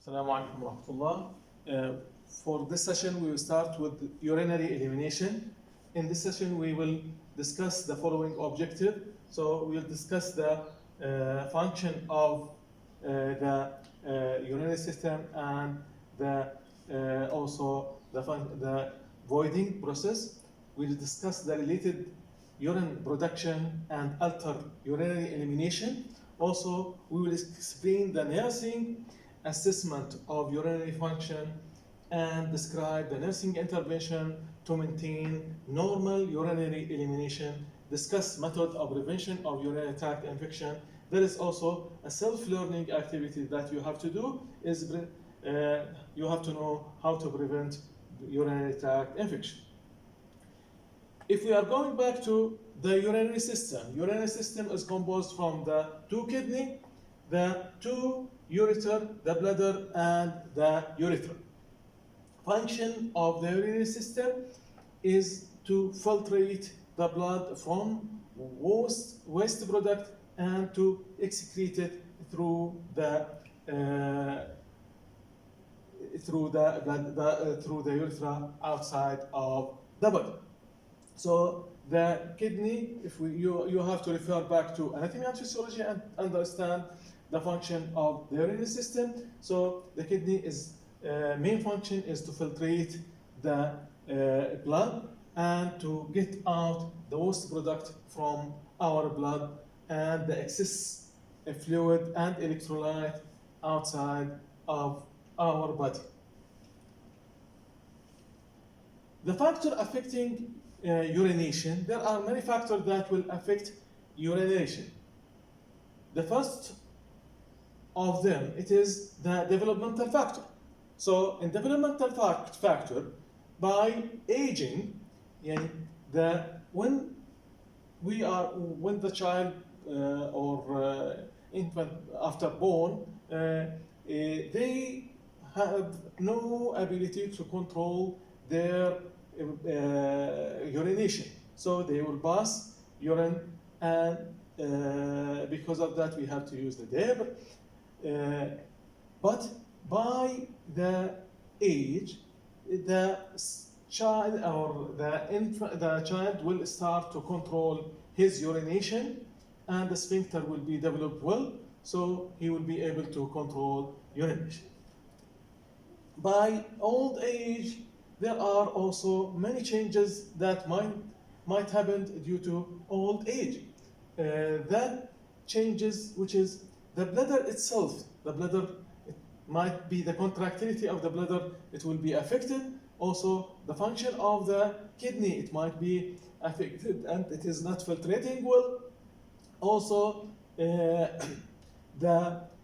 Assalamu alaikum wa rahmatullah. For this session, we will start with urinary elimination. In this session, we will discuss the following objective. So we will discuss the function of the urinary system and also the voiding process. We will discuss the related urine production and alter urinary elimination. Also, we will explain the nursing assessment of urinary function and describe the nursing intervention to maintain normal urinary elimination, discuss method of prevention of urinary tract infection. There is also a self-learning activity that you have to do, is you have to know how to prevent urinary tract infection. If we are going back to the urinary system is composed from the two kidney, the two ureter, the bladder, and the urethra. Function of the urinary system is to filtrate the blood from waste product and to excrete it through the urethra outside of the body. So the kidney, you have to refer back to anatomy and physiology and understand the function of the urinary system. So the kidney is main function is to filtrate the blood and to get out the waste product from our blood and the excess fluid and electrolyte outside of our body. The factor affecting urination, there are many factors that will affect urination. The first of them, it is the developmental factor. So in developmental factor, by aging, when the child or infant after born, they have no ability to control their urination. So they will pass urine, and because of that we have to use the diaper. But by the age, the child or the child will start to control his urination, and the sphincter will be developed well, so he will be able to control urination. By old age, there are also many changes that might happen due to old age. That changes, which is the bladder itself. The bladder, it might be the contractility of the bladder, it will be affected. Also, the function of the kidney, it might be affected and it is not filtrating well. Also,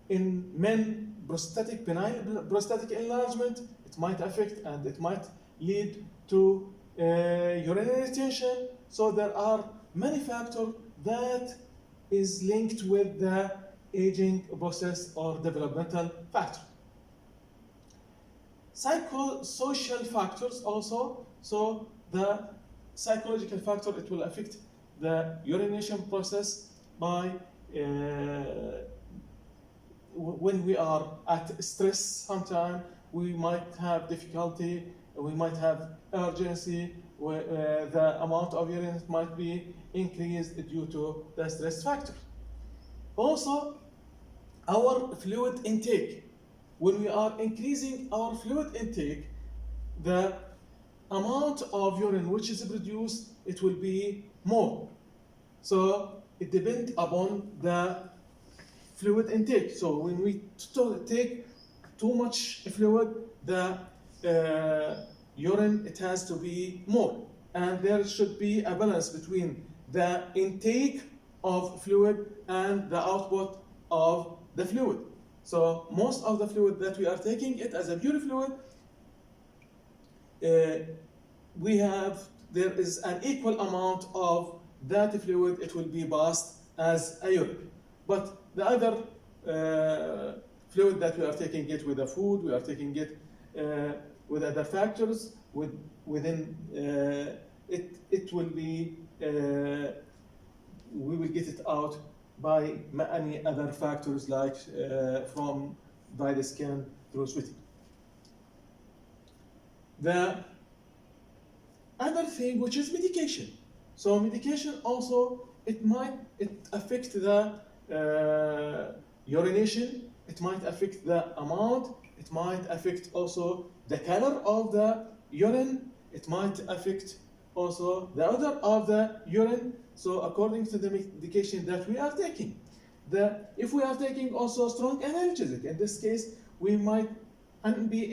in men, benign prostatic enlargement, it might affect and it might lead to urinary retention. So there are many factors that is linked with the aging process or developmental factor. Psychosocial factors also. So the psychological factor, it will affect the urination process by when we are at stress. Sometimes we might have difficulty, we might have urgency, where the amount of urine might be increased due to the stress factor. Also, our fluid intake. When we are increasing our fluid intake, the amount of urine which is produced, it will be more. So it depends upon the fluid intake. So when we take too much fluid, the urine, it has to be more. And there should be a balance between the intake of fluid and the output of the fluid. So most of the fluid that we are taking it as a pure fluid, there is an equal amount of that fluid, it will be passed as a urine. But the other fluid that we are taking it with the food, we are taking it with other factors, within it will be, we will get it out by many other factors, like from by the skin through sweating. The other thing, which is medication. So medication also, it affect the urination, it might affect the amount, it might affect also the color of the urine, it might affect also the odor of the urine. So according to the medication that we are taking, if we are taking also strong analgesic, in this case we might not be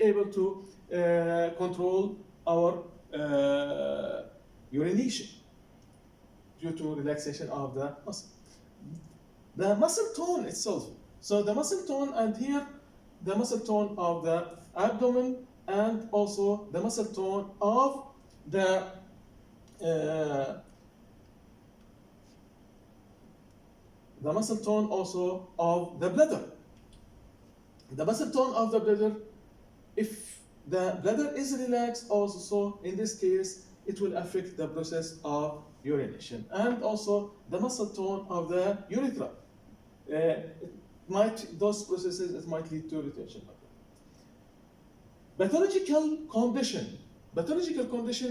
able to control our urination due to relaxation of the muscle. The muscle tone itself. So the muscle tone, and here the muscle tone of the abdomen, and also the muscle tone of the muscle tone also of the bladder. The muscle tone of the bladder, if the bladder is relaxed also, in this case, it will affect the process of urination. And also the muscle tone of the urethra. Those processes, it might lead to retention. Pathological condition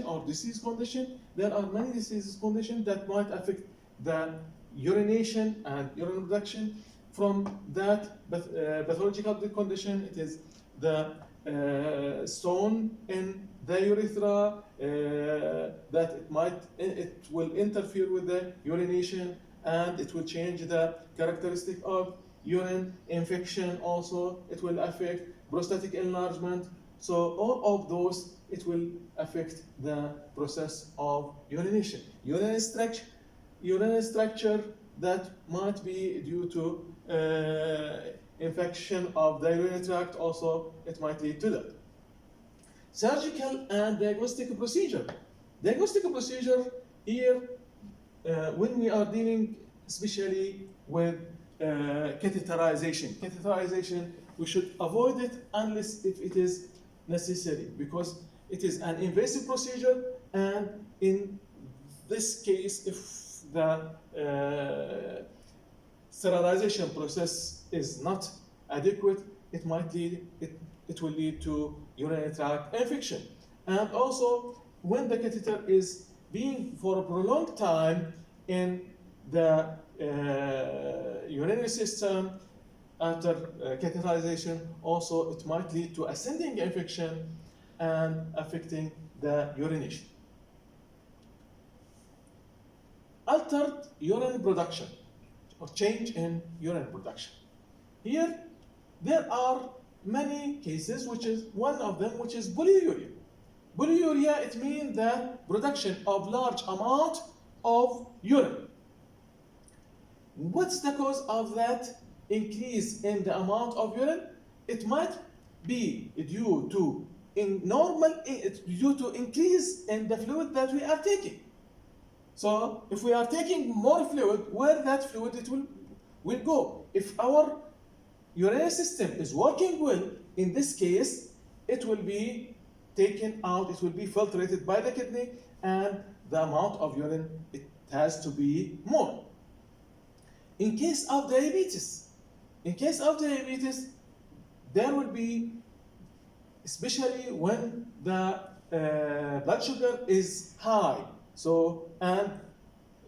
or disease condition, there are many disease conditions that might affect the urination and urine production. From that pathological condition, it is the stone in the urethra, that it will interfere with the urination, and it will change the characteristic of urine. Infection also, it will affect prostatic enlargement. So all of those, it will affect the process of urination. Urinary structure that might be due to infection of the urinary tract also, it might lead to that. Surgical and diagnostic procedure. Diagnostic procedure here, when we are dealing especially with catheterization. Catheterization, we should avoid it unless if it is necessary, because it is an invasive procedure, and in this case, if the sterilization process is not adequate, it will lead to urinary tract infection. And also, when the catheter is being for a prolonged time in the urinary system after catheterization, also it might lead to ascending infection and affecting the urination. Altered urine production or change in urine production. Here, there are many cases, which is one of them, which is polyuria. Polyuria, it means the production of large amount of urine. What's the cause of that increase in the amount of urine? It might be due to increase in the fluid that we are taking. So if we are taking more fluid, where that fluid it will go? If our urinary system is working well, in this case, it will be taken out, it will be filtrated by the kidney, and the amount of urine, it has to be more. In case of diabetes, there will be, especially when the blood sugar is high, and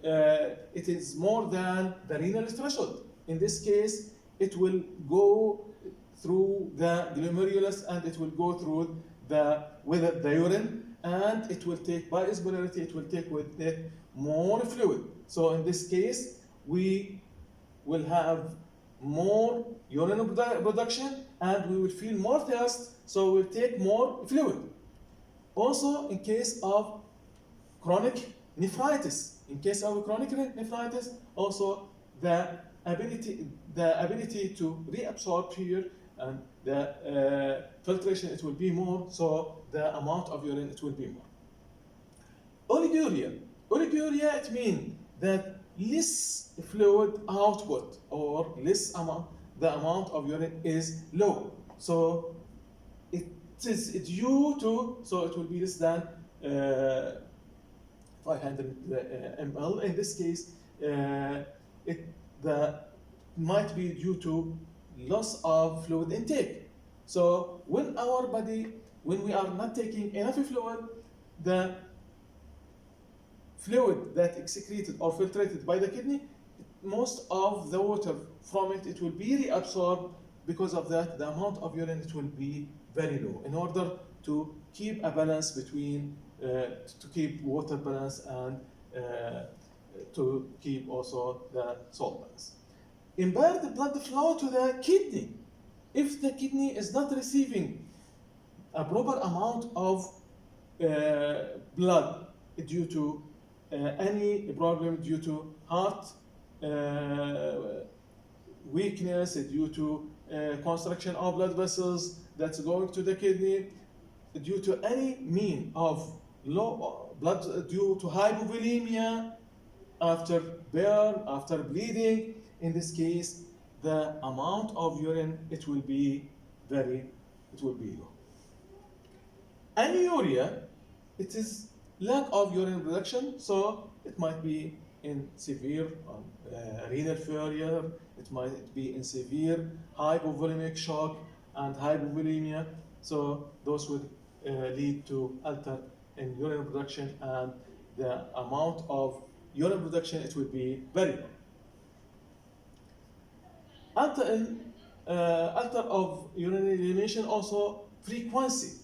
it is more than the renal threshold. In this case, it will go through the glomerulus, and it will go through the urine, and it will take, by osmolarity, it will take with it more fluid. So in this case, we will have more urine production, and we will feel more thirst, so we'll take more fluid. Also, in case of chronic nephritis, also the ability to reabsorb here, and the filtration, it will be more, so the amount of urine, it will be more. Oliguria, it means that less fluid output, or the amount of urine is low. So it is due to, so it will be less than 500 ml. In this case, it might be due to loss of fluid intake. So when our body, when we are not taking enough fluid, the fluid that excreted or filtrated by the kidney, most of the water from it, it will be reabsorbed. Because of that, the amount of urine, it will be very low, in order to keep a balance between, to keep water balance and to keep also the salt balance. Impaired blood flow to the kidney. If the kidney is not receiving a proper amount of blood due to any problem, due to heart weakness, due to construction of blood vessels that's going to the kidney, due to any mean of low blood, due to hypovolemia, after burn, after bleeding, in this case, the amount of urine, it will be low. Anuria, it is lack of urine production, so it might be in severe renal failure, it might be in severe hypovolemic shock and hypovolemia, so those would lead to alter in urine production, and the amount of urine production, it will be very low. Alter of urinary elimination, also frequency.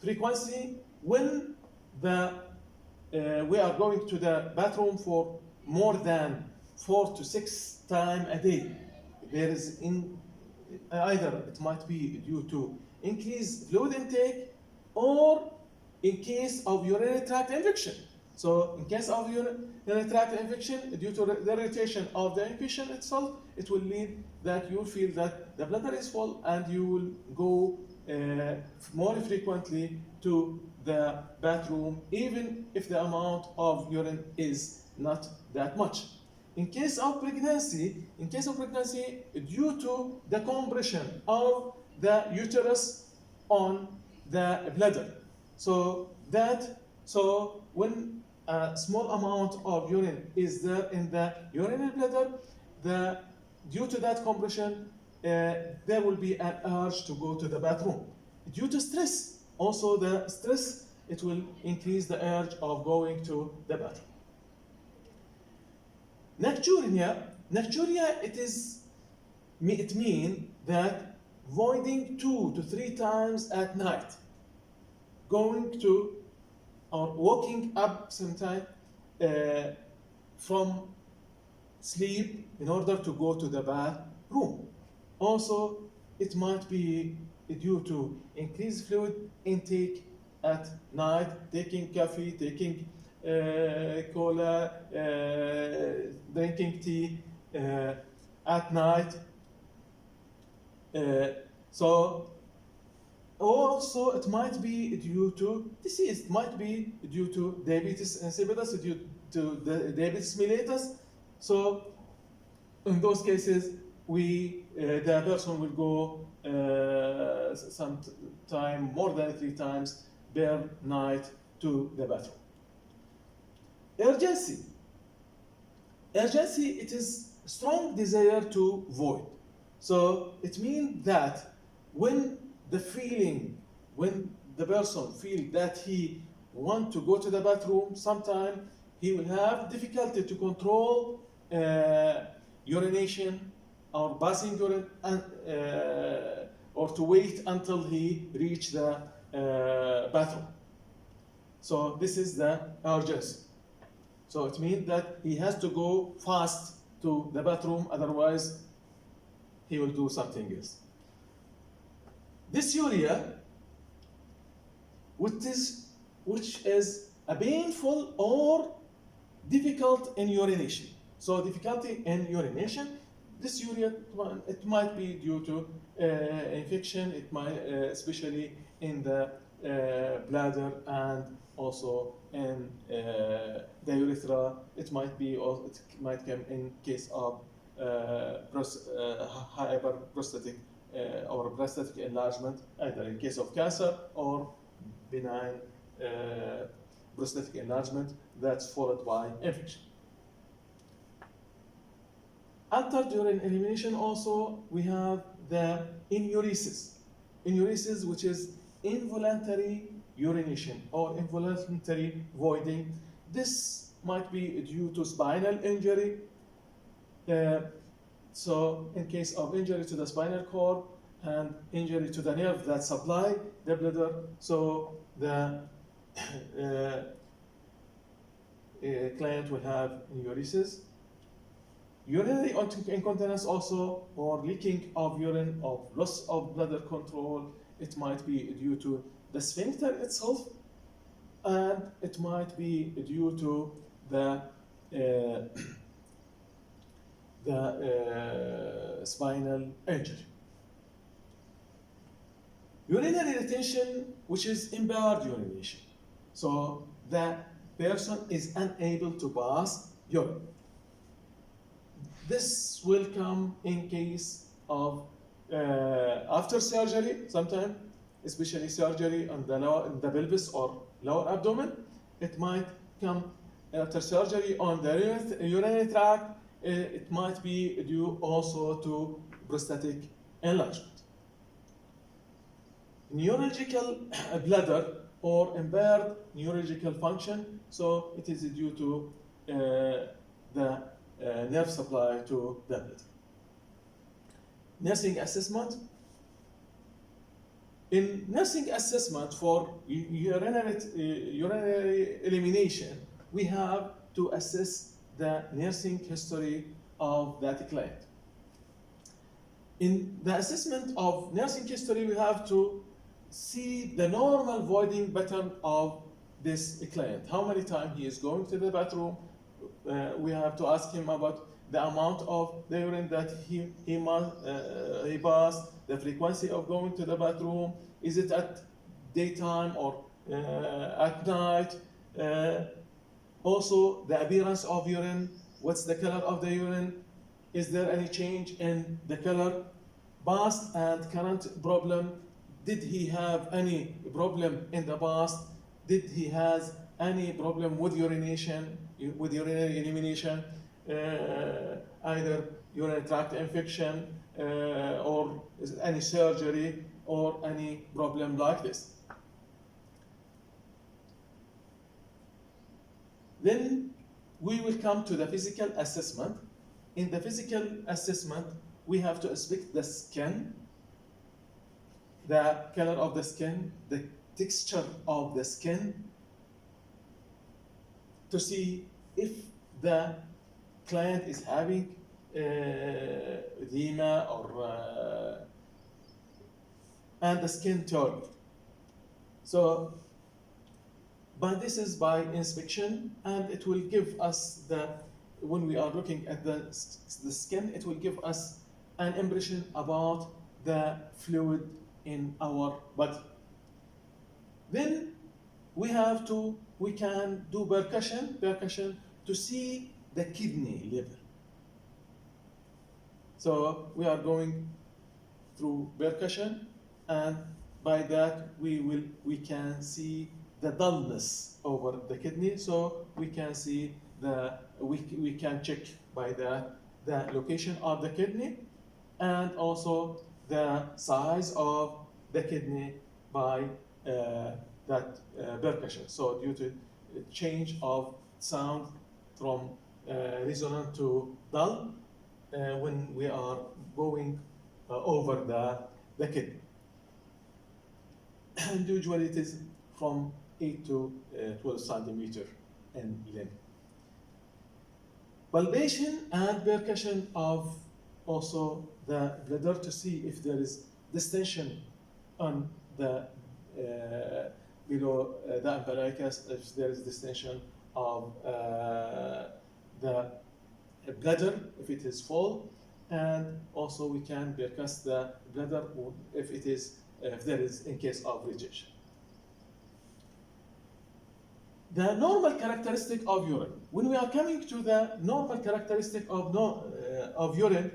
Frequency, when we are going to the bathroom for more than 4 to 6 times a day, there is either it might be due to increased fluid intake, or in case of urinary tract infection. So in case of urinary tract infection, due to the irritation of the infection itself, it will lead that you feel that the bladder is full, and you will go more frequently to the bathroom, even if the amount of urine is not that much. In case of pregnancy, due to the compression of the uterus on the bladder, so when a small amount of urine is there in the urinary bladder, due to that compression, there will be an urge to go to the bathroom. Due to stress, also the stress, it will increase the urge of going to the bathroom. Nocturia, it means that voiding 2 to 3 times at night, going to or waking up sometime from sleep in order to go to the bathroom. Also, it might be due to increased fluid intake at night, taking coffee, taking cola, drinking tea at night. So also it might be due to disease, it might be due to diabetes insipidus, due to the diabetes mellitus. So in those cases, the person will go sometime more than 3 times per night to the bathroom. Urgency, it is strong desire to void. So it means that when the person feels that he wants to go to the bathroom, sometimes he will have difficulty to control urination or passing urine, or to wait until he reach the bathroom. So this is the urgency. So it means that he has to go fast to the bathroom, otherwise he will do something else. Dysuria, which is a painful or difficult in urination. So difficulty in urination, dysuria, it might be due to infection, it might, especially in the bladder and also in the urethra. It might be, or it might come in case of hyperprostatic or prostatic enlargement, either in case of cancer or benign prostatic enlargement that's followed by infection. Altered urine elimination also, we have the enuresis. Enuresis, which is involuntary urination or involuntary voiding. This might be due to spinal injury. So in case of injury to the spinal cord and injury to the nerve that supply the bladder, so the client will have enuresis. Urinary incontinence also, or leaking of urine, or loss of bladder control. It might be due to the sphincter itself, and it might be due to the spinal injury. Urinary retention, which is impaired urination. So the person is unable to pass urine. This will come in case of after surgery, sometimes, especially surgery on the pelvis or lower abdomen. It might come after surgery on the urinary tract. It might be due also to prostatic enlargement. Neurological bladder or impaired neurological function, so it is due to the nerve supply to the bladder. Nursing assessment. In nursing assessment for urinary elimination, we have to assess the nursing history of that client. In the assessment of nursing history, we have to see the normal voiding pattern of this client. How many times he is going to the bathroom. We have to ask him about the amount of the urine that he passed, the frequency of going to the bathroom. Is it at daytime or at night? Also, the appearance of urine. What's the color of the urine? Is there any change in the color? Past and current problem. Did he have any problem in the past? Did he has any problem with urination, with urinary elimination, either urinary tract infection or any surgery or any problem like this? Then we will come to the physical assessment. In the physical assessment, we have to inspect the skin, the color of the skin, the texture of the skin, to see if the client is having edema or and the skin tone. So, but this is by inspection, and it will give us when we are looking at the skin, it will give us an impression about the fluid in our body. Then we can do percussion to see the kidney level. So we are going through percussion, and by that we can see the dullness over the kidney. So we can see we can check by that the location of the kidney, and also the size of the kidney by that percussion. So due to change of sound from resonant to dull when we are going over the kidney. And usually it is from 8 to 12 centimeter in length. Palpation and percussion of also the bladder to see if there is distension on the below the umbilicus, if there is distension of the bladder, if it is full, and also we can percuss the bladder if there is in case of rejection. The normal characteristic of urine. When we are coming to the normal characteristic of urine,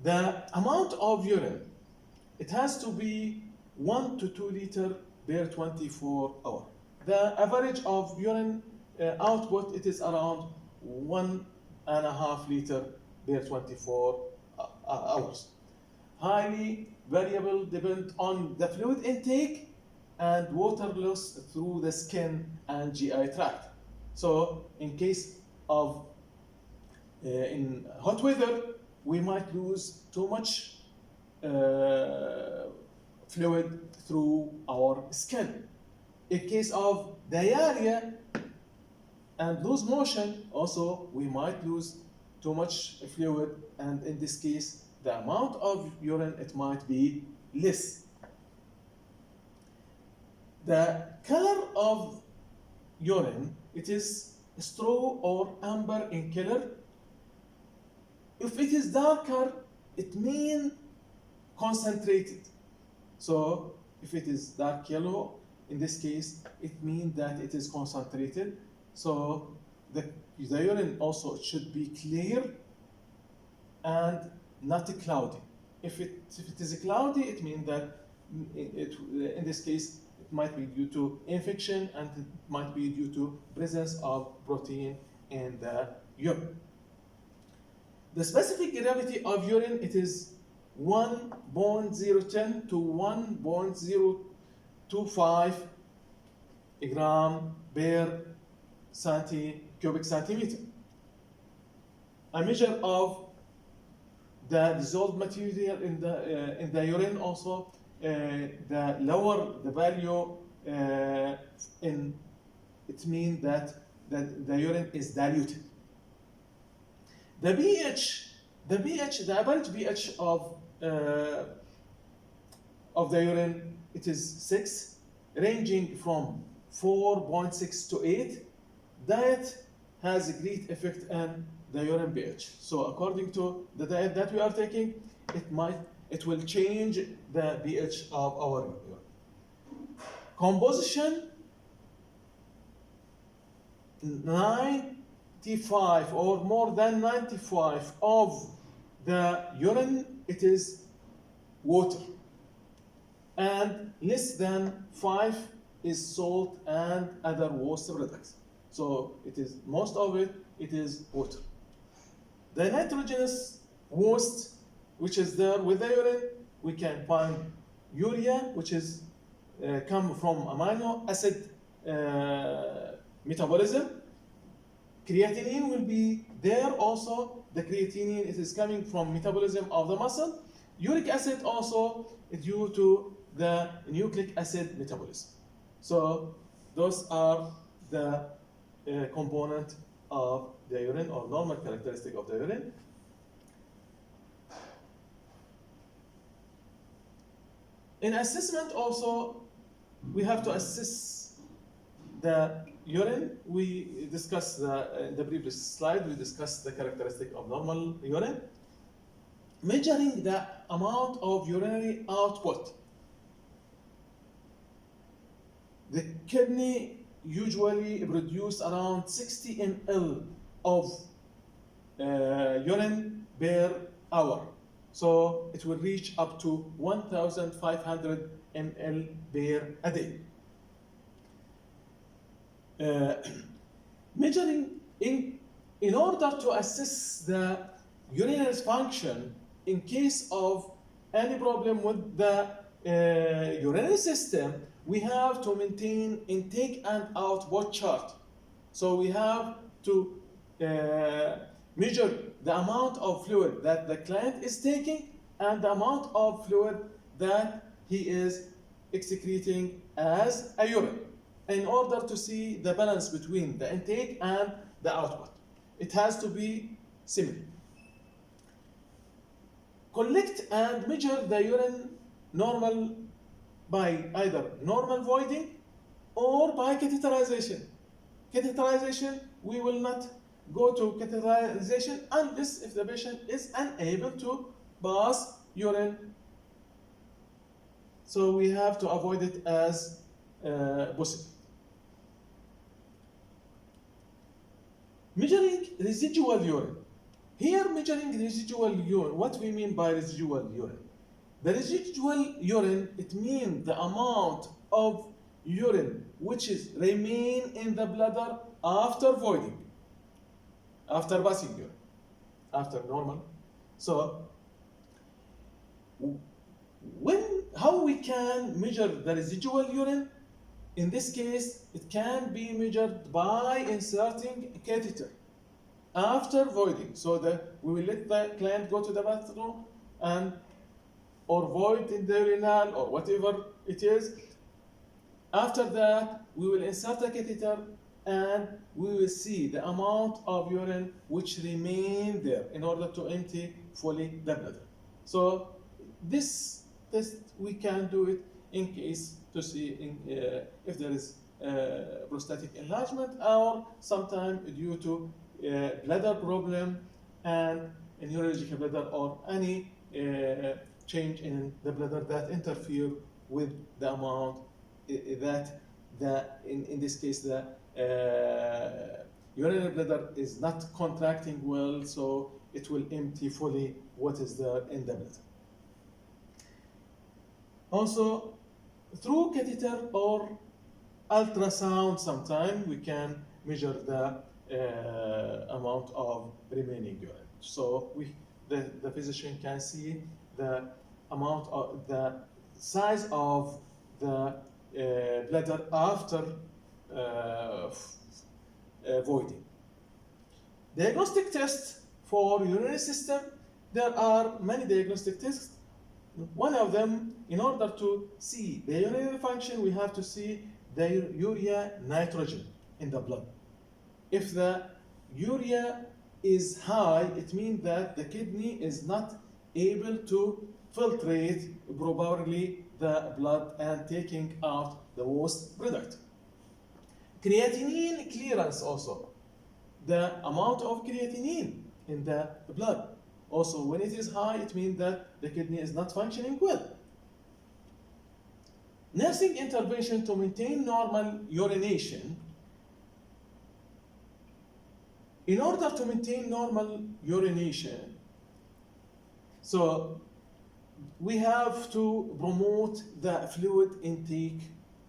the amount of urine, it has to be 1 to 2 liters per 24 hours. The average of urine output, it is around 1.5 liters per 24 hours. Highly variable, depend on the fluid intake and water loss through the skin and GI tract. So in case of in hot weather, we might lose too much fluid through our skin. In case of diarrhea and lose motion, also we might lose too much fluid, and in this case, the amount of urine, it might be less. The color of urine, it is straw or amber in color. If it is darker, it means concentrated. So if it is dark yellow, in this case, it means that it is concentrated. So the urine also should be clear and not cloudy. If it is cloudy, it means that in this case, it might be due to infection, and it might be due to presence of protein in the urine. The specific gravity of urine, it is 1.010 to 1.025 gram per cubic centimeter. A measure of the dissolved material in the urine also, the lower the value, it means that the urine is diluted. The pH, the average pH of the urine, it is 6, ranging from 4.6 to 8. Diet has a great effect on the urine pH. So according to the diet that we are taking, it will change the pH of our urine. Composition, 95 or more than 95 of the urine, it is water, and less than 5 is salt and other waste products. So it is most of it is water. The nitrogenous waste which is there with the urine, we can find urea, which is come from amino acid metabolism. Creatinine will be there also. The creatinine, it is coming from metabolism of the muscle. Uric acid also due to the nucleic acid metabolism. So those are the component of the urine, or normal characteristic of the urine. In assessment also, we have to assess the urine. We discussed in the previous slide, we discussed the characteristic of normal urine. Measuring the amount of urinary output. The kidney usually produce around 60 ml of urine per hour. So it will reach up to 1,500 ml per a day. Measuring in order to assess the urinary function in case of any problem with the urinary system, we have to maintain intake and output chart. So we have to measure the amount of fluid that the client is taking and the amount of fluid that he is excreting as a urine, in order to see the balance between the intake and the output. It has to be similar. Collect and measure the urine normal by either normal voiding or by catheterization. Catheterization, we will not go to catheterization unless if the patient is unable to pass urine. So we have to avoid it as possible. Measuring residual urine. Here, measuring residual urine, what we mean by residual urine? The residual urine, it means the amount of urine which is remain in the bladder after voiding, after passing urine. after normal. So how we can measure the residual urine? In this case, it can be measured by inserting a catheter after voiding. So that we will let the client go to the bathroom and or void in the urinal or whatever it is. After that, we will insert a catheter and we will see the amount of urine which remain there in order to empty fully the bladder. So this test we can do it in case to see if there is prostatic enlargement or sometime due to bladder problem and a neurological bladder or any change in the bladder that interfere with the amount that in this case the urinary bladder is not contracting well, so it will empty fully what is there in the bladder. Also, through catheter or ultrasound, sometime we can measure the amount of remaining urine. So the physician can see the amount of the size of the bladder after voiding. Diagnostic tests for urinary system. There are many diagnostic tests. One of them, in order to see the urinary function, we have to see the urea nitrogen in the blood. If the urea is high, it means that the kidney is not able to filtrate properly the blood and taking out the waste product. Creatinine clearance also, the amount of creatinine in the blood. Also, when it is high, it means that the kidney is not functioning well. Nursing intervention to maintain normal urination. In order to maintain normal urination, so we have to promote the fluid intake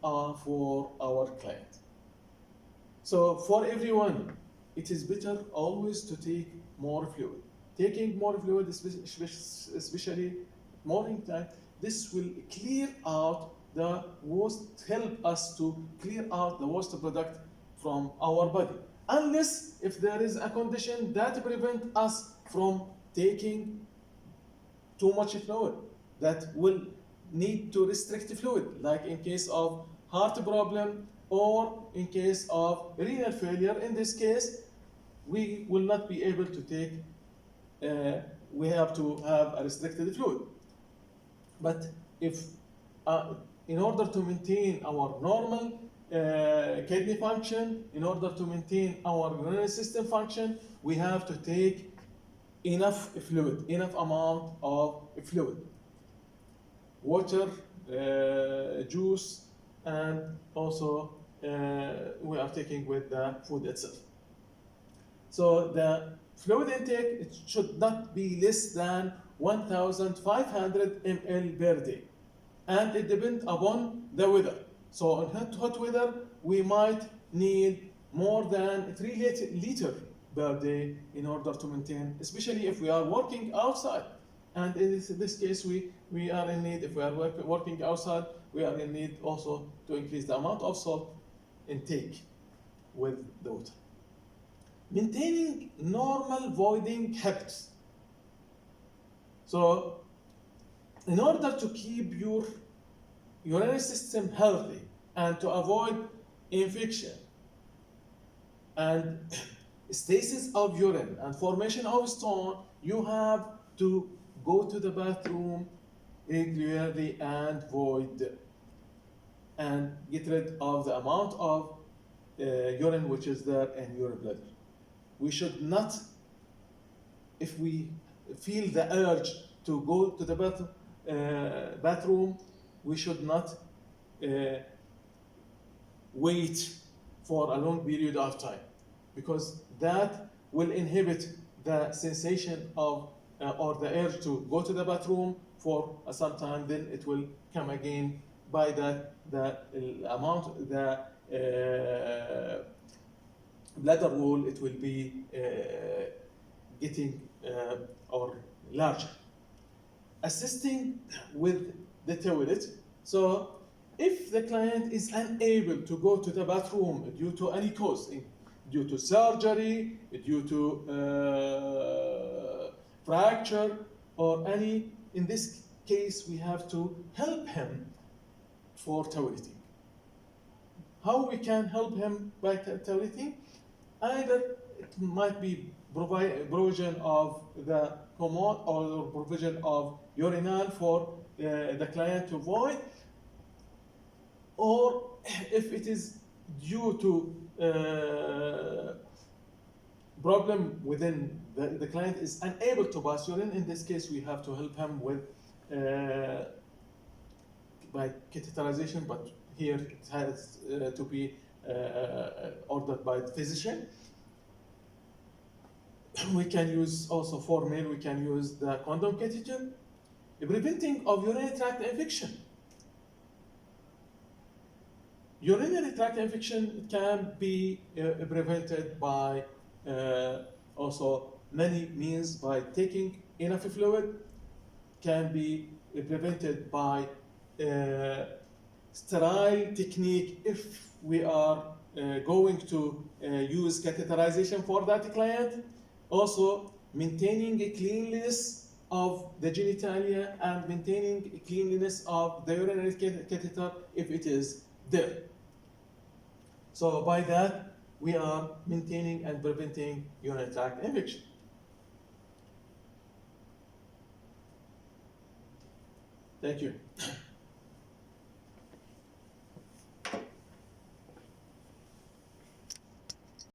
for our client. So for everyone, it is better always to take more fluid. Taking more fluid, especially morning time, this will clear out the waste, help us to clear out the waste product from our body. Unless if there is a condition that prevents us from taking too much fluid, that will need to restrict fluid, like in case of heart problem or in case of renal failure. In this case, we will not be able to take, we have to have a restricted fluid. But if, in order to maintain our normal kidney function, in order to maintain our urinary system function, we have to take enough fluid, enough amount of fluid. Water, juice, and also we are taking with the food itself. So the fluid intake, it should not be less than 1,500 ml per day. And it depends upon the weather. So in hot weather, we might need more than 3 liters per day in order to maintain, especially if we are working outside. And in this case, we are in need, if we are working outside, we are in need also to increase the amount of salt intake with the water. Maintaining normal voiding habits. So, in order to keep your urinary system healthy and to avoid infection and stasis of urine and formation of stone, you have to go to the bathroom regularly and void and get rid of the amount of urine which is there in your bladder. We should not, if we feel the urge to go to the bathroom, we should not wait for a long period of time, because that will inhibit the sensation of or the urge to go to the bathroom for some time. Then it will come again. By that, the amount, the bladder wall, it will be getting or larger. Assisting with the toilet. So if the client is unable to go to the bathroom due to any cause, due to surgery, due to fracture, or any, in this case, we have to help him for toileting. How we can help him by toileting? Either it might be provision of the commode or provision of urinal for the client to void, or if it is due to problem within the client is unable to pass urine, in this case we have to help him with by catheterization, but here it has to be ordered by the physician. We can use also for male, we can use the condom catheter. Preventing of urinary tract infection. Urinary tract infection can be prevented by also many means, by taking enough fluid, can be prevented by sterile technique if we are going to use catheterization for that client. Also maintaining a cleanliness of the genitalia and maintaining a cleanliness of the urinary catheter if it is there. So by that, we are maintaining and preventing urinary tract infection. Thank you.